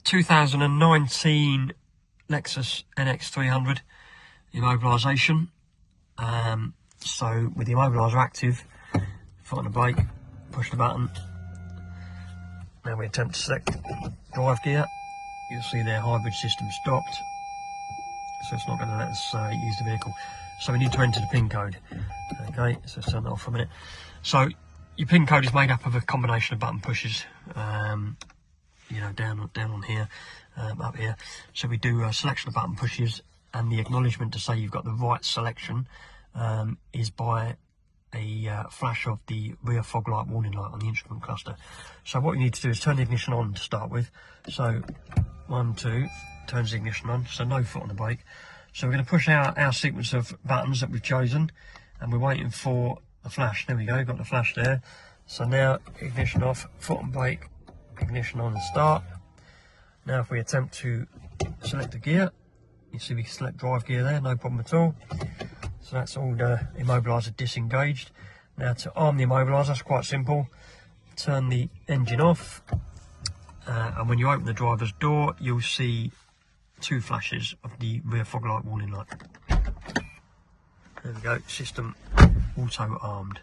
2019 Lexus NX300 immobilisation. So with the immobiliser active, foot on the brake, push the button. Now we attempt to select drive gear. You'll see their hybrid system stopped, so it's not going to let us use the vehicle. So we need to enter the PIN code. Okay, so let's turn that off for a minute. So your PIN code is made up of a combination of button pushes, you know, down on here, up here. So we do a selection of button pushes, and the acknowledgement to say you've got the right selection is by a flash of the rear fog light warning light on the instrument cluster. So what you need to do is turn the ignition on to start with. So 1, 2, turns the ignition on, so no foot on the brake. So we're going to push out our sequence of buttons that we've chosen, and we're waiting for the flash. There we go, got the flash there. So now ignition off, foot on brake, ignition on and start. Now if we attempt to select a gear, you see we can select drive gear there, no problem at all. So that's all the immobiliser disengaged. Now to arm the immobiliser, it's quite simple. Turn the engine off, and when you open the driver's door, you'll see 2 flashes of the rear fog light warning light. There we go, system auto armed.